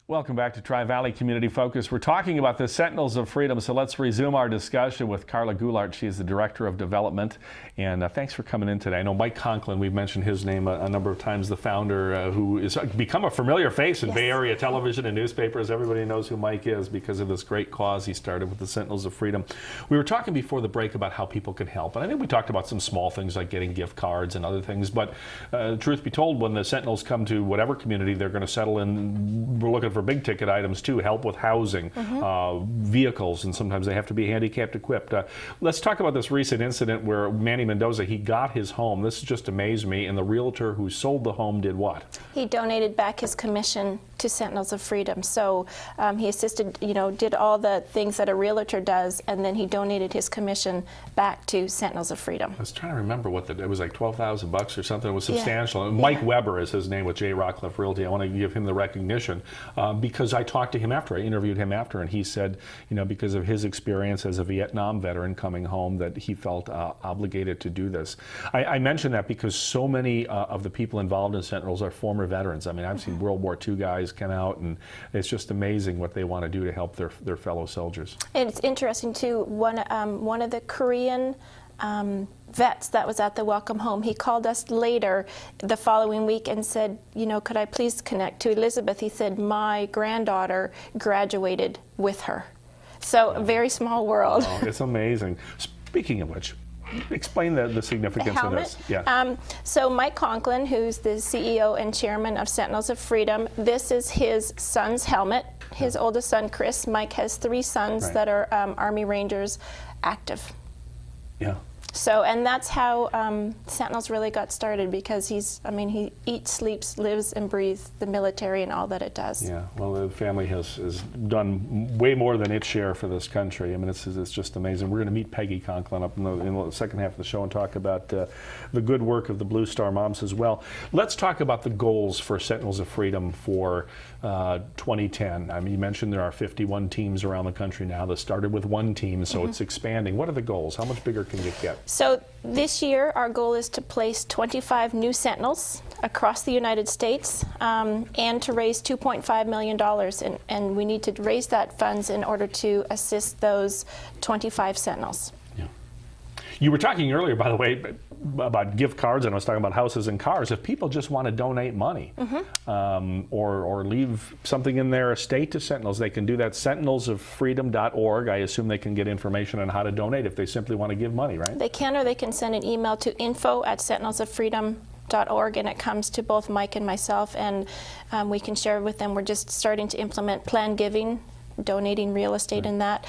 Welcome back to Tri-Valley Community Focus. We're talking about the Sentinels of Freedom, so let's resume our discussion with Carla Goulart. She is the Director of Development, and thanks for coming in today. I know Mike Conklin, we've mentioned his name a number of times, the founder who has become a familiar face in Bay Area television and newspapers. Everybody knows who Mike is because of this great cause he started with the Sentinels of Freedom. We were talking before the break about how people can help, and I think we talked about some small things like getting gift cards and other things, but truth be told, when the Sentinels come to whatever community they're going to settle in, we're looking for big ticket items too, help with housing, vehicles, and sometimes they have to be handicapped equipped. Let's talk about this recent incident where Manny Mendoza, he got his home. This just amazed me, and the realtor who sold the home did what? He donated back his commission to Sentinels of Freedom. So he assisted, did all the things that a realtor does, and then he donated his commission back to Sentinels of Freedom. I was trying to remember what it was, like $12,000 or something. It was substantial. And Mike Weber is his name with J. Rockcliffe Realty. I want to give him the recognition because I talked to him after, I interviewed him after, and he said, because of his experience as a Vietnam veteran coming home, that he felt obligated to do this. I mention that because so many of the people involved in Sentinels are former veterans. I mean, I've seen World War II guys come out, and it's just amazing what they want to do to help their fellow soldiers. And it's interesting too, one of the Korean vets that was at the welcome home, he called us later the following week and said, could I please connect to Elizabeth? He said, my granddaughter graduated with her. So a very small world. Oh, it's amazing. Speaking of which, explain the significance of this. Yeah. So Mike Conklin, who's the CEO and chairman of Sentinels of Freedom, this is his son's helmet. His oldest son, Chris. Mike has 3 sons that are Army Rangers active. Yeah. So, and that's how Sentinels really got started, because he eats, sleeps, lives, and breathes the military and all that it does. Yeah, well, the family has done way more than its share for this country. I mean, it's just amazing. We're going to meet Peggy Conklin up in the second half of the show and talk about the good work of the Blue Star Moms as well. Let's talk about the goals for Sentinels of Freedom for 2010. I mean, you mentioned there are 51 teams around the country now that started with 1 team, so it's expanding. What are the goals? How much bigger can you get? So this year, our goal is to place 25 new Sentinels across the United States and to raise $2.5 million. And we need to raise that funds in order to assist those 25 Sentinels. Yeah. You were talking earlier, by the way, about gift cards, and I was talking about houses and cars. If people just want to donate money or leave something in their estate to Sentinels, they can do that. Sentinelsoffreedom.org. I assume they can get information on how to donate if they simply want to give money, right? They can, or they can send an email to info@sentinelsoffreedom.org, and it comes to both Mike and myself, and we can share with them. We're just starting to implement planned giving, donating real estate in that,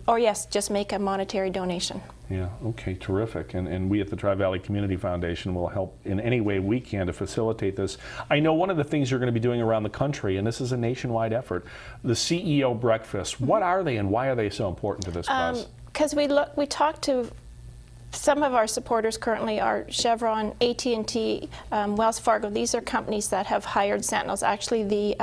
or yes, just make a monetary donation. Yeah, okay, terrific. And we at the Tri-Valley Community Foundation will help in any way we can to facilitate this. I know one of the things you're going to be doing around the country, and this is a nationwide effort, the CEO breakfast. What are they, and why are they so important to this cause? Because we talked to some of our supporters currently are Chevron, AT&T, Wells Fargo. These are companies that have hired Sentinels. Actually, the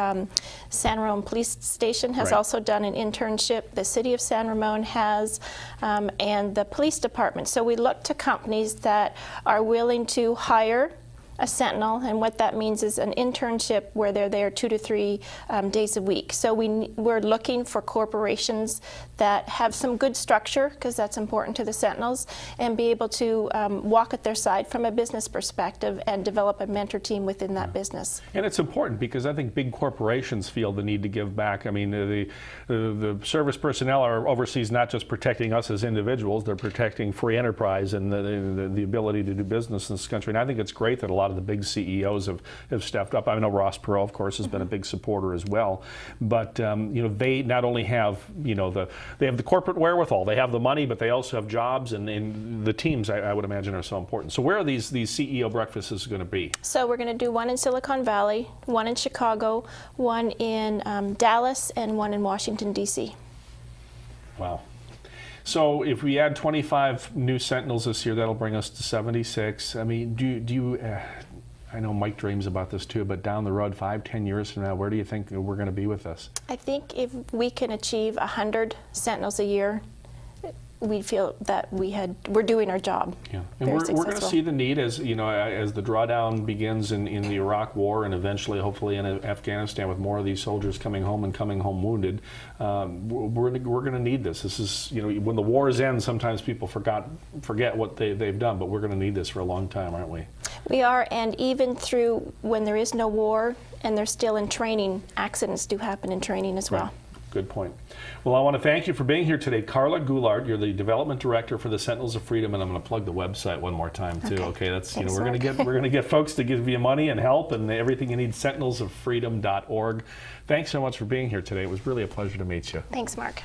San Ramon Police Station has also done an internship. The City of San Ramon has, and the police department. So we look to companies that are willing to hire a Sentinel, and what that means is an internship where they're there 2 to 3 days a week. So we're looking for corporations that have some good structure, because that's important to the Sentinels, and be able to walk at their side from a business perspective and develop a mentor team within that business. And it's important because I think big corporations feel the need to give back. I mean, the service personnel are overseas not just protecting us as individuals, they're protecting free enterprise and the ability to do business in this country. And I think it's great that a lot of the big CEOs have stepped up. I know Ross Perot, of course, has been a big supporter as well. But they not only have they have the corporate wherewithal, they have the money, but they also have jobs, and the teams I would imagine are so important. So where are these CEO breakfasts going to be? So we're going to do one in Silicon Valley, one in Chicago, one in Dallas, and one in Washington, D.C. Wow. So if we add 25 new Sentinels this year, that'll bring us to 76. I mean, do you I know Mike dreams about this too, but down the road, 5-10 years from now, where do you think we're going to be with this? I think if we can achieve 100 Sentinels a year, we feel that we're doing our job. Yeah, and we're going to see the need as as the drawdown begins in the Iraq War, and eventually, hopefully, in Afghanistan, with more of these soldiers coming home and coming home wounded. We're going to need this. This is when the wars end, sometimes people forget what they've done, but we're going to need this for a long time, aren't we? We are, and even through when there is no war and they're still in training, accidents do happen in training as well. Right. Good point. Well, I want to thank you for being here today. Carla Goulart, you're the Development Director for the Sentinels of Freedom, and I'm going to plug the website one more time too. Okay, that's Thanks, we're going to get folks to give you money and help and everything you need. Sentinelsoffreedom.org. Thanks so much for being here today. It was really a pleasure to meet you. Thanks, Mark.